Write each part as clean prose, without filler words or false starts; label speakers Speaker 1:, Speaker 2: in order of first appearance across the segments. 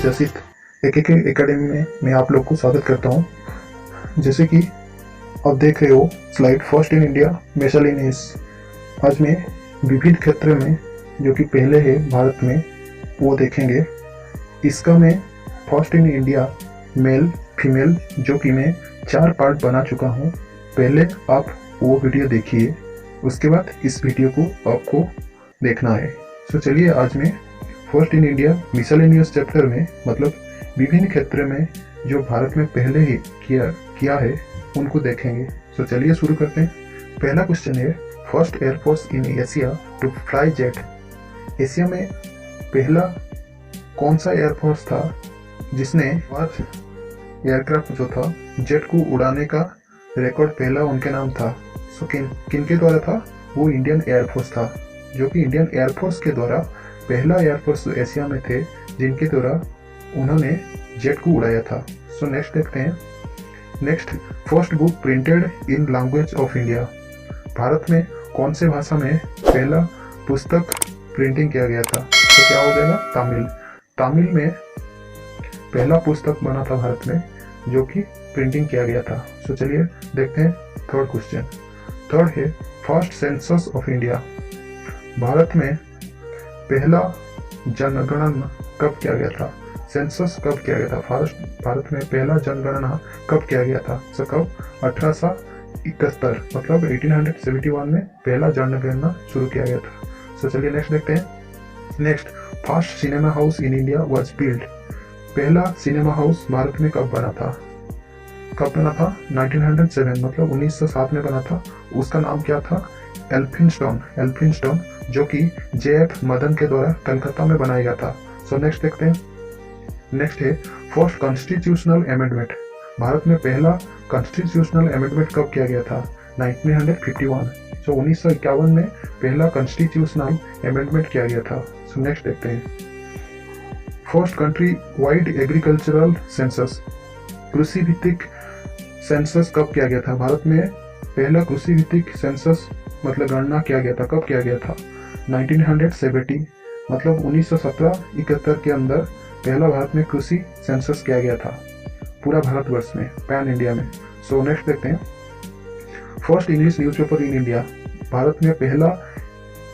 Speaker 1: जसित एक एकेडमी में मैं आप लोग को स्वागत करता हूँ। जैसे कि आप देख रहे हो slide first in India miscellaneous. आज मैं विविध क्षेत्र में जो कि पहले है भारत में वो देखेंगे। इसका मैं first in India male female जो कि मैं 4 पार्ट बना चुका हूँ। पहले आप वो वीडियो देखिए, उसके बाद इस वीडियो को आपको देखना है। तो चलिए आज मैं first in India miscellaneous chapter में मतलब विभिन्न क्षेत्र में जो भारत में पहले ही किया है उनको देखेंगे। तो चलिए शुरू करते हैं। पहला क्वेश्चन है, first air force in Asia to fly jet. Asia में पहला कौन सा एयरफोर्स था जिसने एयरक्राफ्ट जो था जेट को उड़ाने का रिकॉर्ड पहला उनके नाम था। सो किनके द्वारा था? वो इंडियन एयरफोर्स था, जो कि इंडियन एयरफोर्स के द्वारा पहला एयरफोर्स एशिया में थे जिनके द्वारा उन्होंने जेट को उड़ाया था। सो नेक्स्ट देखते हैं। Next, first book printed in language of India. Bharat में कौन से भाषा में पहला पुस्तक प्रिंटिंग किया गया था? तो क्या हो जाएगा? तमिल। तमिल में पहला पुस्तक बना था भारत में जो कि प्रिंटिंग किया गया था। सो चलिए देखते हैं थर्ड क्वेश्चन। थर्ड है, first census of India. Bharat में पहला जनगणना कब किया गया था? सेंसस कब किया गया था? भारत में पहला जनगणना कब किया गया था? सो कब? 1871 मतलब 1871 में पहला जनगणना शुरू किया गया था। सो चलिए नेक्स्ट देखते हैं। Next, first cinema house in India was build. पहला सिनेमा हाउस भारत में कब बना था? कब बना था? 1907 मतलब 1907 में बना था। उसका नाम क्या था? एल्फिंस्टोन, जो कि JF मदन के द्वारा कलकत्ता में बनाया गया था। सो नेक्स्ट देखते हैं। नेक्स्ट है, फर्स्ट कॉन्स्टिट्यूशनल अमेंडमेंट। भारत में पहला कॉन्स्टिट्यूशनल अमेंडमेंट कब किया गया था? 1951। सो 1951 में पहला कॉन्स्टिट्यूशनल अमेंडमेंट किया गया था। सो नेक्स्ट देखते हैं। First country wide agricultural census. कृषि भित्तिक सेंसस कब किया गया था? भारत में पहला कृषि भित्तिक सेंसस मतलब गणना किया गया था। कब किया गया था? 1970 मतलब 1971 के अंदर पहला भारत में कृषि सेंसस किया गया था पूरा भारतवर्ष में, पैन इंडिया में। सो नेक्स्ट देखते हैं। फर्स्ट इंग्लिश न्यूज़पेपर इन इंडिया। भारत में पहला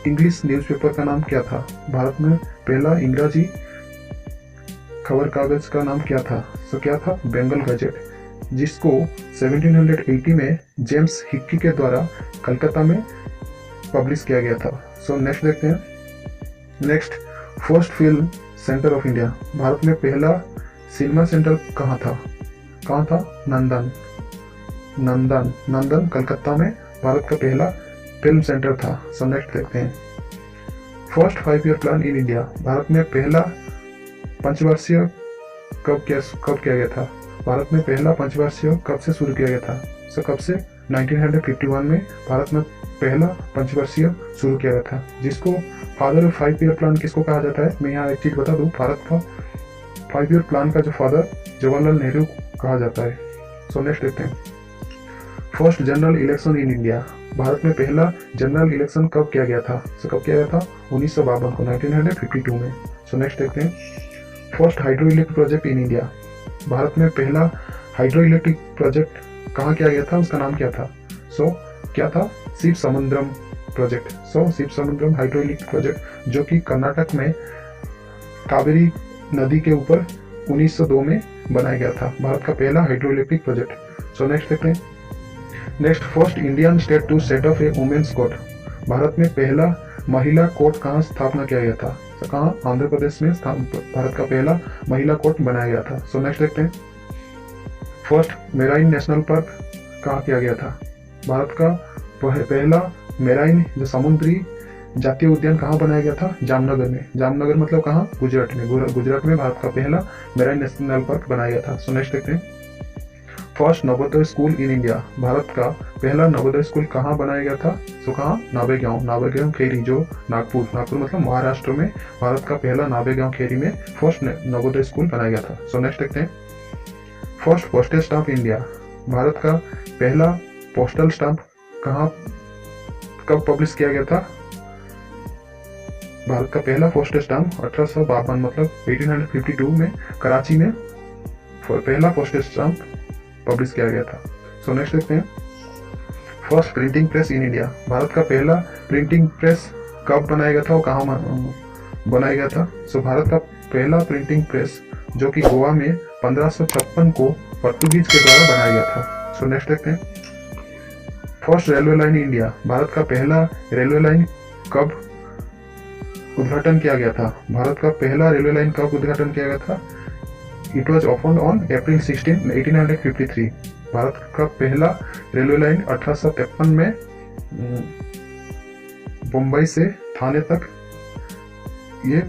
Speaker 1: इंग्लिश न्यूज़पेपर का नाम क्या था? भारत में पहला अंग्रेजी खबर कागज का नाम क्या था? सो क्या था? बंगाल गजेट, जिसको 1780 में जेम्स हिक्की के द्वारा कलकत्ता में पब्लिश किया गया था। सो नेक्स्ट देखते हैं। Next, first film centre of India. Bharat में पहला सिनेमा सेंटर कहाँ था? नंदन कलकत्ता में भारत का पहला फिल्म सेंटर था। सो नेक्स्ट देखते हैं। First 5 year plan in India. Bharat में पहला पंचवर्षीय कब किया गया था? भारत में पहला पंचवर्षीय कब से शुरू किया गया था? सो कब से? 1951 में भारत में पहला पंचवर्षीय शुरू किया गया था, जिसको फादर ऑफ 5 ईयर प्लान किसको कहा जाता है? मैं यहाँ एक चीज बता दूं, भारत का 5 ईयर प्लान का जो फादर जवाहरलाल नेहरू कहा जाता है। सो नेक्स्ट देखते हैं। First general election in India. Bharat में पहला जनरल इलेक्शन कब किया गया था? सो कब किया गया था? 1952 को, 1952 में। सो नेक्स्ट देखते हैं। First hydro electric project in India. Bharat में पहला हाइड्रो इलेक्ट्रिक प्रोजेक्ट कहाँ किया गया था? उसका नाम क्या था? सो क्या था? शिव समुद्रम प्रोजेक्ट। सो शिव समुद्रम हाइड्रो इलेक्ट्रिक प्रोजेक्ट जो कि कर्नाटक में कावेरी नदी के ऊपर 1902 में बनाया गया था, भारत का पहला hydro electric project. So next देखते हैं। Next, first Indian state to set up a women's court. Bharat में पहला महिला कोर्ट कहाँ स्थापना किया गया था? तो कहाँ? आंध्र प्रदेश में भारत का पहला महिला कोर्ट बनाया गया था। सो नेक्स्ट देखते हैं। फर्स्ट मेराइन नेशनल पार्क कहाँ किया गया था? भारत का पहला मेराइन जो समुद्री जातीय उद्यान कहाँ बनाया गया था? जामनगर में। जामनगर मतलब कहाँ? गुजरात में। गुजरात में भारत का पहला मेराइन नेशनल पार्क बनाया गया था। सो नेक्स्ट देखते हैं। फर्स्ट नवोदय स्कूल इन इंडिया। भारत का पहला नवोदय स्कूल कहाँ बनाया गया था? सो कहाँ? नावेगांव खेरी जो नागपुर मतलब महाराष्ट्र में भारत का पहला नावेगांव खेरी में फर्स्ट नवोदय स्कूल बनाया गया था। सो नेक्स्ट देखते हैं। First postal stamp India. Bharat का पहला पोस्टल स्टाम्प कब पब्लिश किया गया था? भारत का पहला पोस्टेज स्टाम्प 1852 मतलब 1852 में कराची में पहला पोस्टेज स्टाम्प पब्लिश किया गया था। सो नेक्स्ट देखते हैं, first printing press in India. Bharat का पहला प्रिंटिंग प्रेस कब बनाया गया था और कहाँ बनाया गया था? सो भारत का पहला प्रिंटिंग प्रेस जो कि गोवा में 1556 को पोर्तुगीज के द्वारा बनाया गया था। सो नेक्स्ट देखते हैं, first railway line in India. Bharat का पहला रेलवे लाइन कब उद्घाटन किया गया था? भारत का पहला रेलवे लाइन कब उद्घाटन किया गया था? It was open on April 16, 1853। Bharat का पहला रेलवे लाइन 1853 में मुंबई से थाने तक ये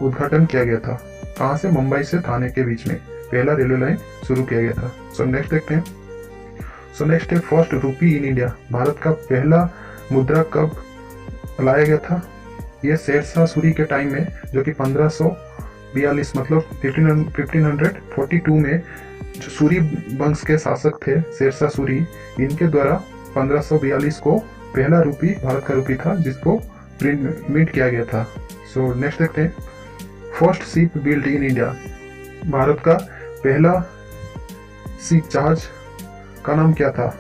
Speaker 1: उद्घाटन किया गया था। कहाँ से? मुंबई से थाने के बीच में पहला रेलवे लाइन शुरू किया गया था। सो नेक्स्ट देखते हैं, सो नेक्स्ट है फर्स्ट रूपी इन इंडिया। भारत का पहला मुद्रा कब लाया गया था? ये शेरशाह सूरी के टाइम में, जो कि 1542 मतलब 1542 में जो सूरी वंश के शासक थे शेरशाह सूरी, इनके द्वारा 1542 को पहला रूपी भारत का रूपी था जिसको मिंट किया गया था। सो नेक्स्ट देखते हैं, first ship build in India. Bharat का पहला शिप जहाज का नाम क्या था?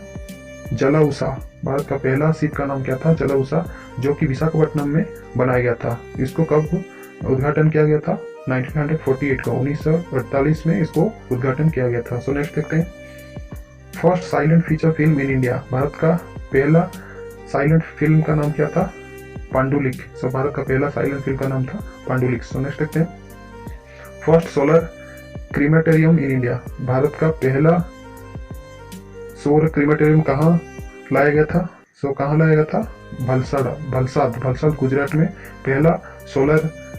Speaker 1: जलाउसा। भारत का पहला शिप का नाम क्या था? जलाउसा, जो कि विशाखापट्टनम में बनाया गया था। इसको कब उद्घाटन किया गया था? 1948 को, 1948 में इसको उद्घाटन किया गया था। सो नेक्स्ट देखते हैं, first silent feature film in India. Bharat का पहला साइलेंट फिल्म का नाम क्या था? पांडुलिक। सो भारत का पहला साइलेंट फिल्म का नाम था पांडुलिक। सो नेक्स्ट देखते हैं, first solar crematorium in India. Bharat का पहला सौर क्रीमेटेरियम कहाँ लाया गया था? सो कहाँ लाया गया था? भलसाद गुजरात में पहला सोलर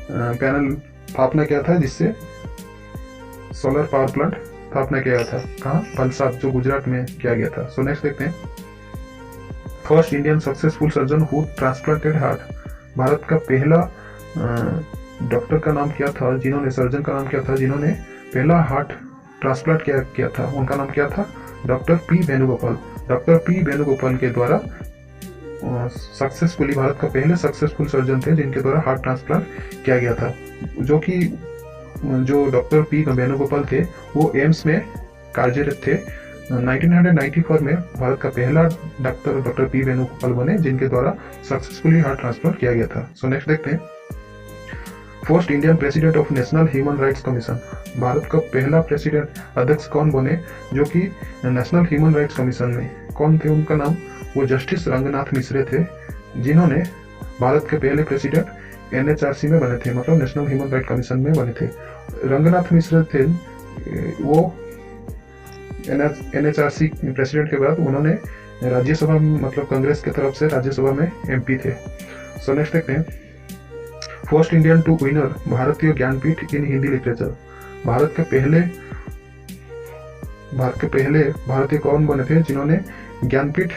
Speaker 1: पैनल स्थापना किया था, जिससे सोलर पावर प्लांट स्थापना किया गया था। कहाँ? भलसाद, जो गुजरात में किया गया था। सो नेक्स्ट देखते हैं, first Indian successful surgeon who transplanted heart. Bharat का पहला डॉक्टर का नाम क्या था, जिन्होंने सर्जन का नाम क्या था, जिन्होंने पहला हार्ट ट्रांसप्लांट किया था? उनका नाम क्या था? Doctor P Venugopal. Doctor P Venugopal के द्वारा सक्सेसफुली, भारत का पहले सक्सेसफुल सर्जन थे जिनके द्वारा हार्ट ट्रांसप्लांट किया गया था। जो डॉक्टर पी वेणुगोपाल थे वो एम्स में कार्यरत थे। 1994 में भारत का पहला डॉक्टर पी वेणुगोपाल बने जिनके द्वारा सक्सेसफुली हार्ट ट्रांसप्लांट किया गया था। सो नेक्स्ट देखते हैं, first Indian president of national human rights commission. Bharat का पहला प्रेसिडेंट अध्यक्ष कौन बने जो कि नेशनल ह्यूमन राइट्स कमीशन में? कौन थे उनका नाम? वो जस्टिस रंगनाथ मिश्रे थे, जिन्होंने भारत के पहले प्रेसिडेंट NHRC में बने थे, मतलब नेशनल ह्यूमन राइट कमीशन में बने थे। रंगनाथ मिश्रे थे वो NHRC प्रेसिडेंट के बाद उन्होंने राज्यसभा मतलब कांग्रेस की तरफ से राज्यसभा में MP थे। सो नेक्स्ट देखते हैं, फर्स्ट इंडियन टू विनर भारतीय ज्ञानपीठ इन हिंदी लिटरेचर। भारत के पहले भारतीय कौन बने थे जिन्होंने ज्ञानपीठ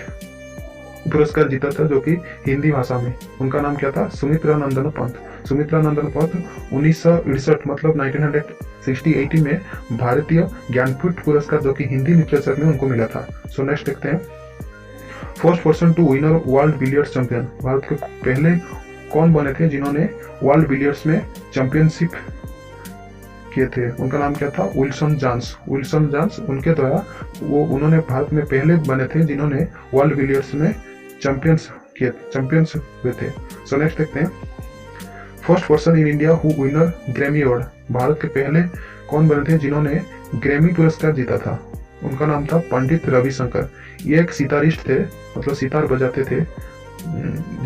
Speaker 1: पुरस्कार जीता था, जो कि हिंदी भाषा में? उनका नाम क्या था? सुमित्रा नंदन पंत। सुमित्रा नंदन पंत 1968 मतलब 1968 में भारतीय ज्ञानपीठ पुरस्कार जो कि हिंदी लिटरेचर में उनको मिला था। सो नेक्स्ट देखते हैं, first person to winner world billiards champion. Bharat के पहले कौन बने थे जिन्होंने वर्ल्ड बिलियर्ड्स में चैंपियनशिप किए थे? उनका नाम क्या था? Wilson Johns. विल्सन जॉन्स, उनके द्वारा उन्होंने भारत में पहले बने थे जिन्होंने वर्ल्ड बिलियर्ड्स में चैंपियंस हुए थे। सो नेक्स्ट देखते हैं, first person in India who winner Grammy award. Bharat के पहले कौन बने थे जिन्होंने ग्रैमी पुरस्कार जीता था? उनका नाम था पंडित रविशंकर। ये एक सितारिस्ट थे, मतलब सितार बजाते थे,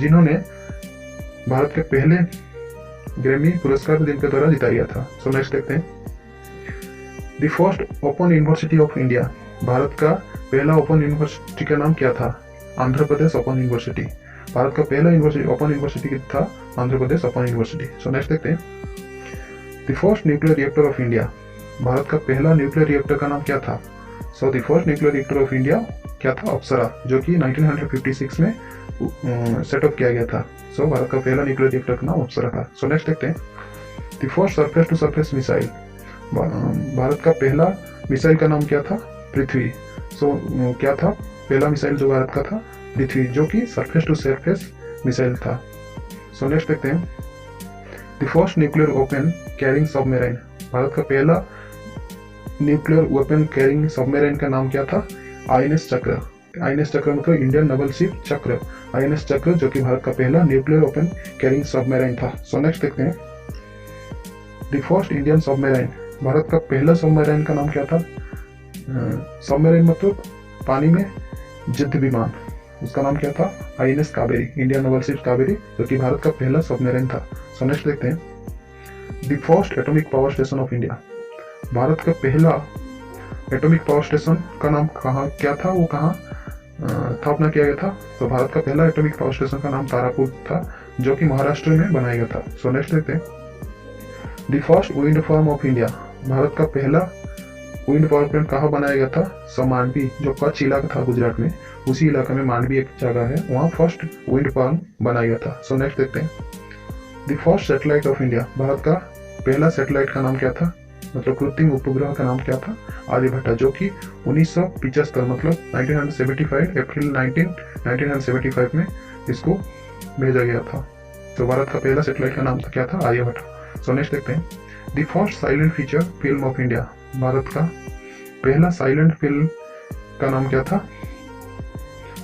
Speaker 1: जिन्होंने भारत के पहले ग्रैमी पुरस्कार जिनके द्वारा जिताया गया था। सो नेक्स्ट देखते हैं, the first open university of India. Bharat का पहला ओपन यूनिवर्सिटी का नाम क्या था? Andhra Pradesh open university. भारत का पहला ओपन यूनिवर्सिटी था आंध्र प्रदेश ओपन यूनिवर्सिटी। सो नेक्स्ट देखते हैं, the first nuclear reactor of India. Bharat का पहला न्यूक्लियर रिएक्टर का नाम क्या था? So the first nuclear reactor of India क्या था? अप्सरा, जो कि 1956 में सेटअप किया गया था। सो भारत का पहला न्यूक्लियर रिएक्टर का नाम अप्सरा था। सो नेक्स्ट देखते हैं, the first surface to surface missile. Bharat का पहला मिसाइल का नाम क्या था? पृथ्वी। सो क्या था पहला मिसाइल जो भारत का था? पृथ्वी, जो कि सरफेस टू सरफेस मिसाइल था। सो नेक्स्ट देखते हैं, the first nuclear weapon carrying submarine, Bharat का पहला न्यूक्लियर वेपन कैरिंग सबमरीन का नाम क्या था? आईएनएस चक्र। आईएनएस चक्र मतलब इंडियन नवल शिप चक्र, आईएनएस चक्र, जो कि भारत का पहला न्यूक्लियर वेपन कैरिंग सबमरीन था। सो नेक्स्ट देखते हैं, the first Indian submarine, Bharat का पहला सबमरीन का नाम क्या था? सबमरीन मतलब पानी में युद्ध विमान, उसका नाम क्या था? INS Kaveri, Indian Naval ship Kaveri, जो कि भारत का पहला सबमरीन था। सो नेक्स्ट देखते हैं, the first atomic power station of India, Bharat का पहला एटॉमिक पावर स्टेशन का नाम क्या था? वो कहाँ स्थापना किया गया था? तो भारत का पहला एटॉमिक पावर स्टेशन का नाम तारापुर था, जो कि महाराष्ट्र में बनाया गया था। सो नेक्स्ट देखते हैं, the first wind farm of India, Bharat का पहला विंड पावर प्लांट कहाँ बनाया गया था? सो मांडवी, जो कच्छ इलाका था गुजरात में, उसी इलाके में मांडवी एक जगह है, वहाँ फर्स्ट विंड फार्म बनाया गया था। सो नेक्स्ट देखते हैं, the first satellite of India, Bharat का पहला सैटेलाइट का नाम क्या था? मतलब कृत्रिम उपग्रह का नाम क्या था? आर्यभट्टा, जो कि 1975 मतलब 1975 अप्रैल 1975 में इसको भेजा गया था। तो भारत का पहला सैटेलाइट का नाम क्या था? आर्यभट्टा। सो नेक्स्ट देखते हैं, the first silent feature film of India, Bharat का पहला साइलेंट फिल्म का नाम क्या था?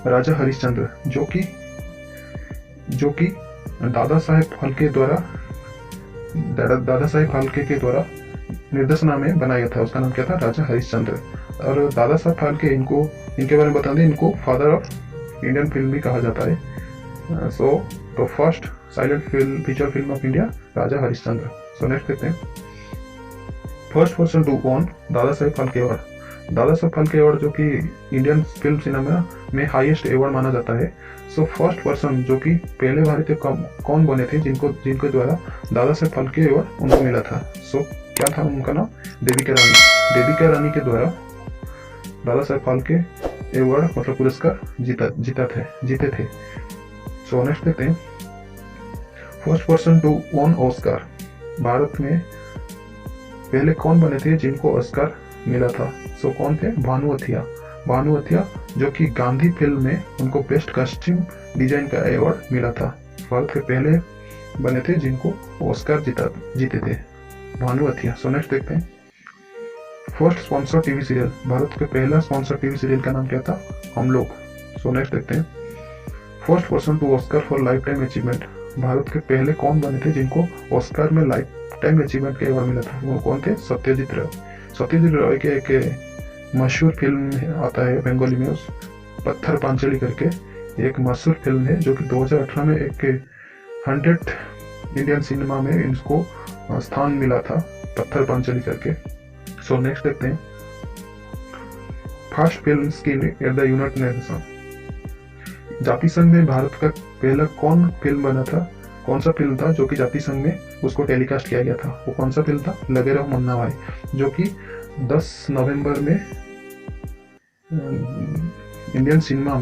Speaker 1: राजा हरिश्चंद्र, जो कि दादा साहेब फाल्के के द्वारा निर्देशना में बनाया गया था। उसका नाम क्या था? राजा हरिश्चंद्र। और दादा साहब फाल्के, इनके बारे में बता दें, इनको फादर ऑफ इंडियन फिल्म भी कहा जाता है। तो first silent feature film of India Raja Harishchandra. So next देखते हैं, first person to own Dada Saheb Phalke award, Dada Saheb Phalke award जो कि इंडियन फिल्म सिनेमा में हाईएस्ट अवार्ड माना जाता है। सो फर्स्ट पर्सन जो कि पहले भारतीय कौन बने थे जिनके द्वारा दादा साहेब फाल्के अवार्ड उनको मिला था? सो क्या था उनका नाम? देविका रानी। देविका रानी के द्वारा दादा साहेब फाल्के अवार्ड मतलब पुरस्कार जीते थे। सो नेक्स्ट देखते हैं, first person to own Oscar, Bharat में पहले कौन बने थे जिनको ऑस्कार मिला था? सो कौन थे? भानु अथिया, जो कि गांधी फिल्म में उनको बेस्ट कॉस्ट्यूम डिजाइन का अवार्ड मिला था। भारत के पहले बने थे जिनको ऑस्कार जीते थे, भानु अथिया। सो नेक्स्ट देखते हैं, first sponsor TV serial, Bharat के पहला स्पॉन्सर टीवी सीरियल का नाम क्या था? हम लोग। सो नेक्स्ट देखते हैं, first person to Oscar for lifetime achievement, Bharat के पहले कौन बने थे जिनको ऑस्कर में लाइफ टाइम अचीवमेंट का अवार्ड मिला था? वो कौन थे? सत्यजीत राय। सत्यजीत राय के एक मशहूर फिल्म आता है बंगाली में, उस पत्थर पांचाली करके एक मशहूर फिल्म है, जो कि 2018 में एक 100 इंडियन सिनेमा में इनको स्थान मिला था, पत्थर पांचाली करके। सो नेक्स्ट देखते हैं, first film screen at the United nation, जाति संघ में भारत का पहला कौन सा फिल्म था जो कि जाति संघ में उसको टेलीकास्ट किया गया था? वो कौन सा फिल्म था? लगे रहो मुन्ना भाई, जो कि 10 नवंबर में इंडियन सिनेमा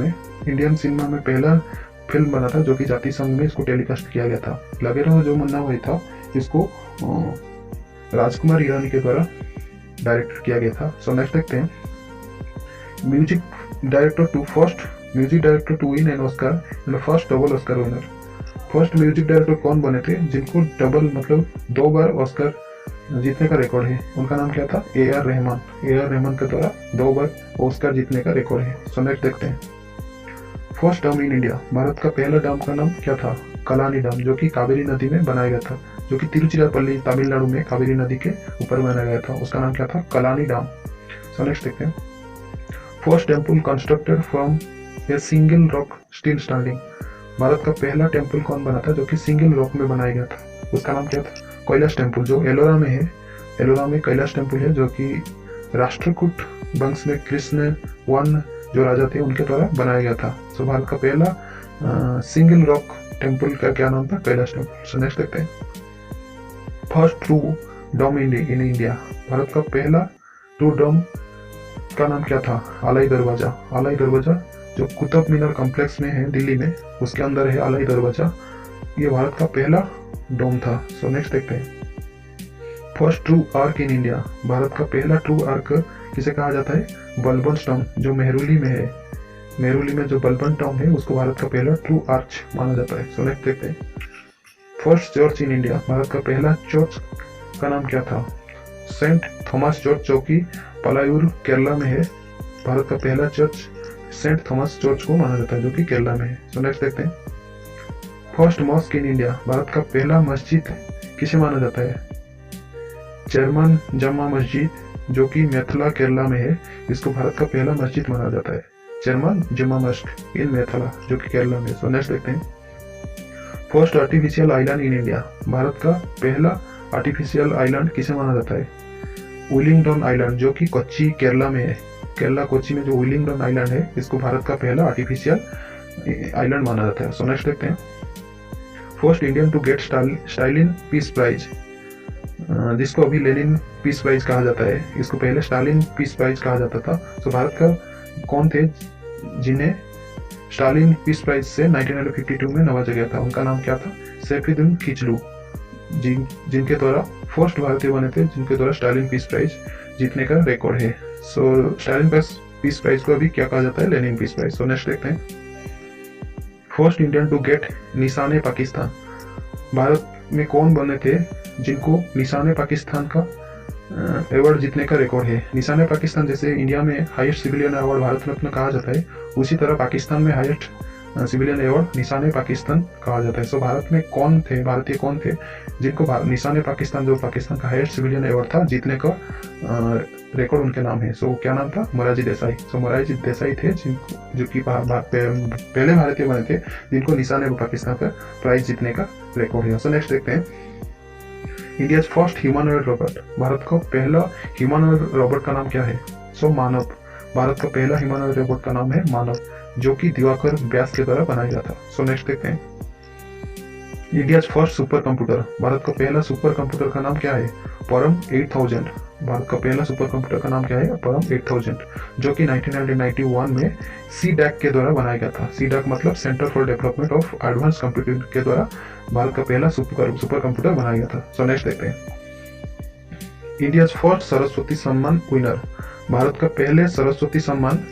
Speaker 1: में पहला फिल्म बना था, जो कि जाति संघ में इसको टेलीकास्ट किया गया था। लगे रहो जो मुन्ना भाई था, इसको राजकुमार ईरानी के द्वारा डायरेक्ट किया गया था। सो नेक्स्ट देखते हैं, music director to win an Oscar and first double Oscar winner, first music director कौन बने थे जिनको डबल मतलब 2 बार ऑस्कर जीतने का रिकॉर्ड है? उनका नाम क्या था? ए आर रहमान के द्वारा 2 बार ऑस्कर जीतने का रिकॉर्ड है। सो नेक्स्ट देखते हैं, first dam in India, Bharat का पहला डैम का नाम क्या था? कलानी डैम, जो कि कावेरी नदी में बनाया गया था, जो कि तिरुचिरापल्ली तमिलनाडु में कावेरी नदी के ऊपर बनाया गया था। उसका नाम क्या था? कलानी डैम। सो नेक्स्ट देखते हैं, first temple constructed from a single rock still standing, Bharat का पहला टेम्पल कौन बना था जो कि सिंगल रॉक में बनाया गया था? उसका नाम क्या था? कैलाश टेम्पल, जो एलोरा में है। एलोरा में कैलाश टेम्पल है, जो कि राष्ट्रकूट वंश में कृष्ण वन जो राजा थे उनके द्वारा बनाया गया था। सो भारत का पहला सिंगल रॉक टेम्पल का क्या नाम था? कैलाश टेम्पल। सो नेक्स्ट देखते हैं, first true dome in India, Bharat का पहला ट्रू डोम का नाम क्या था? अलाई दरवाजा, जो कुतुब मीनार कॉम्प्लेक्स में है दिल्ली में, उसके अंदर है अलाई दरवाजा। ये भारत का पहला डोम था। सो नेक्स्ट देखते हैं, फर्स्ट ट्रू आर्क इन इंडिया, भारत का पहला ट्रू आर्क किसे कहा जाता है? बलबन टॉम, जो मेहरुली में है। मेहरुली में जो बलबन टॉम है उसको भारत का पहला ट्रू आर्च माना जाता है। सो नेक्स्ट देखते हैं, फर्स्ट चर्च इन इंडिया, भारत का पहला चर्च का नाम क्या था? सेंट थॉमस चर्च, जो कि पलायूर केरला में है। भारत का पहला चर्च सेंट थॉमस चर्च को माना जाता है, जो कि केरला में है। सो नेक्स्ट देखते हैं, first mosque in India, Bharat का पहला मस्जिद किसे माना जाता है? चेरमन जम्मा मस्जिद, जो कि मेथला केरला में है, इसको भारत का पहला मस्जिद माना जाता है। चेरमन जम्मा मस्जिद इन मेथला, जो कि केरला में। सो नेक्स्ट देखते हैं, first artificial island in India, Bharat का पहला आर्टिफिशियल आइलैंड किसे माना जाता है? विलिंगडन आइलैंड, जो कि कोच्चि केरला में है। केरला कोच्चि में जो विलिंगडन आइलैंड है, इसको भारत का पहला आर्टिफिशियल आइलैंड माना जाता है। सो नेक्स्ट देखते हैं, first Indian to get Stalin peace prize, जिसको अभी लेनिन पीस प्राइज कहा जाता है, इसको पहले स्टालिन पीस प्राइज कहा जाता था। सो भारत का कौन थे जिन्हें स्टालिन पीस प्राइज से 1952 में नवाजा गया था? उनका नाम क्या था? सैफुद्दीन किचलू, जिनके द्वारा फर्स्ट भारतीय बने थे जिनके द्वारा स्टालिन पीस प्राइज जीतने का रिकॉर्ड है। सो स्टालिन पीस प्राइज को अभी क्या कहा जाता है? Lenin peace prize. So next देखते हैं, फर्स्ट इंडियन टू गेट निशाने पाकिस्तान, भारत में कौन बने थे जिनको निशाने पाकिस्तान का अवार्ड जीतने का रिकॉर्ड है? निशाने पाकिस्तान, जैसे इंडिया में highest civilian award Bharat Ratna कहा जाता है, उसी तरह पाकिस्तान में हाईएस्ट सिविलियन अवार्ड निशाने पाकिस्तान कहा जाता है। सो भारत में कौन थे, भारतीय कौन थे जिनको निशाने पाकिस्तान, जो पाकिस्तान का हाईएस्ट सिविलियन अवार्ड था, जीतने का रिकॉर्ड उनके नाम है? सो क्या नाम था? मोरारजी देसाई। सो मोरारजी देसाई थे जो कि पहले भारतीय बने थे जिनको निशाने पाकिस्तान का प्राइज जीतने का रिकॉर्ड है। सो नेक्स्ट देखते हैं, India first humanoid robot, Bharat का पहला ह्यूमनॉइड रोबोट का नाम क्या है? सो मानव, भारत का पहला ह्यूमनॉइड रोबोट का नाम है मानव, जो कि दिवाकर व्यास के द्वारा बनाया गया था। सो नेक्स्ट देखते हैं, India first super computer, Bharat का पहला सुपर कंप्यूटर का नाम क्या है? परम 8000, भारत का पहला सुपर कंप्यूटर का नाम क्या है? परम 8000, जो कि 1991 में CDAC के द्वारा बनाया गया था। CDAC मतलब centre for development of advance computing के द्वारा भारत का पहला सुपर कंप्यूटर बनाया गया था। सो नेक्स्ट देखते हैं, इंडिया फर्स्ट सरस्वती सम्मान विनर, भारत का पहले सरस्वती सम्मान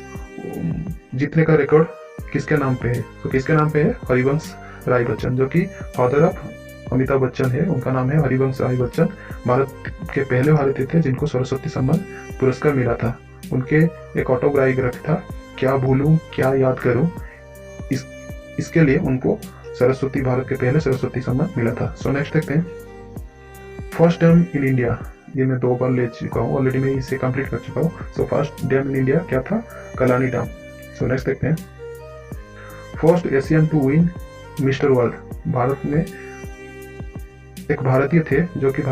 Speaker 1: जीतने का रिकॉर्ड किसके नाम पे है? तो किसके नाम पे है? हरिवंश राय बच्चन, जो कि फादर ऑफ अमिताभ बच्चन है, उनका नाम है हरिवंश राय बच्चन। भारत के पहले भारतीय थे जिनको सरस्वती सम्मान पुरस्कार मिला था। उनके एक ऑटोबायोग्राफी था, क्या भूलूं क्या याद करूं, इसके लिए उनको भारत के पहले सरस्वती सम्मान मिला था। सो नेक्स्ट देखते हैं, फर्स्ट डैम इन इंडिया, ये मैं 2 बार ले चुका हूँ ऑलरेडी, मैं इसे कंप्लीट कर चुका हूँ। So first dam in India क्या था? कलानी डैम। सो नेक्स्ट देखते हैं, first Asian to win Mister World, Bharat में एक भारतीय थे जो कि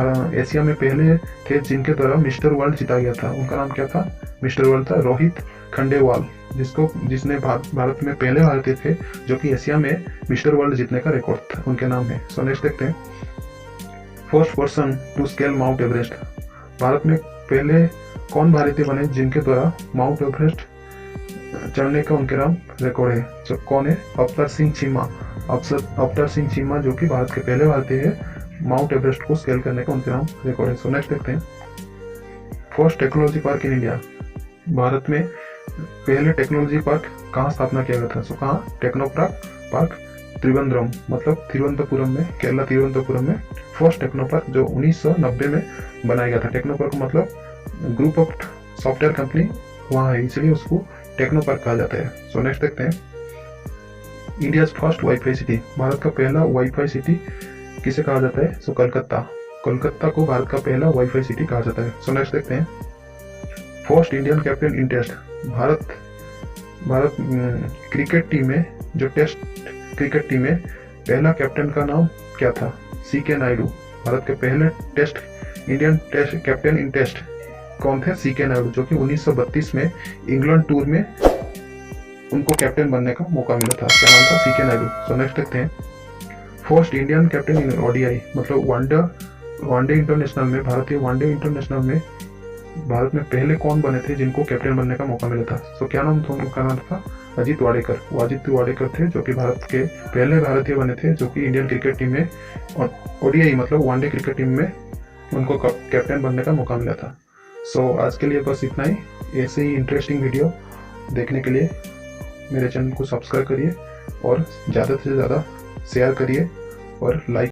Speaker 1: एशिया में पहले थे जिनके द्वारा मिस्टर वर्ल्ड जीता गया था। उनका नाम क्या था? मिस्टर वर्ल्ड था रोहित खंडेवाल, जिसने भारत में पहले भारतीय थे जो कि एशिया में मिस्टर वर्ल्ड जीतने का रिकॉर्ड था, उनके नाम है। सो नेक्स्ट देखते हैं, first person to scale Mount Everest, Bharat में पहले कौन भारतीय बने जिनके द्वारा माउंट एवरेस्ट चढ़ने का उनके नाम रिकॉर्ड है? जो कौन है? अवतार सिंह चीमा। अवतार सिंह चीमा जो कि भारत के पहले भारतीय है, माउंट एवरेस्ट को स्केल करने का उनके नाम रिकॉर्ड है। सो नेक्स्ट देखते हैं, फर्स्ट टेक्नोलॉजी पार्क इन इंडिया, भारत में पहले टेक्नोलॉजी पार्क कहाँ स्थापना किया गया था? सो कहाँ? टेक्नो पार्क त्रिवेंद्रम, मतलब तिरुवनंतपुरम में, केरला तिरुवनंतपुरम में फर्स्ट टेक्नो पार्क जो 1990 में बनाया गया था। टेक्नो पार्क मतलब ग्रुप ऑफ सॉफ्टवेयर कंपनी वहाँ है, इसलिए उसको टेक्नो पार्क कहा जाता है। सो नेक्स्ट देखते हैं, India first wifi city, Bharat का पहला वाईफाई सिटी किसे कहा जाता है? सो कोलकाता को भारत का पहला वाईफाई सिटी कहा जाता है। सो नेक्स्ट देखते हैं, first Indian captain in test, Bharat cricket team में जो टेस्ट क्रिकेट टीम में पहला कैप्टन का नाम क्या था? CK नायडू, भारत के पहले test Indian test captain in test कौन थे? CK नायडू, जो कि 1932 में इंग्लैंड टूर में उनको कैप्टन बनने का मौका मिला था। क्या नाम था? CK नायडू। सो नेक्स्ट देखते हैं, फर्स्ट इंडियन कैप्टन इन ODI, मतलब वनडे इंटरनेशनल में, भारतीय वनडे इंटरनेशनल में भारत में पहले कौन बने थे जिनको कैप्टन बनने का मौका मिला था? सो क्या नाम था उनका? नाम था अजीत वाडेकर। वो अजीत वाडेकर थे जो कि भारत के पहले भारतीय बने थे जो कि इंडियन क्रिकेट टीम में ODI मतलब वनडे क्रिकेट टीम में उनको कैप्टन बनने का मौका मिला था। सो आज के लिए बस इतना ही। ऐसे ही इंटरेस्टिंग वीडियो देखने के लिए मेरे चैनल को सब्सक्राइब करिए और ज़्यादा से ज़्यादा शेयर करिए और लाइक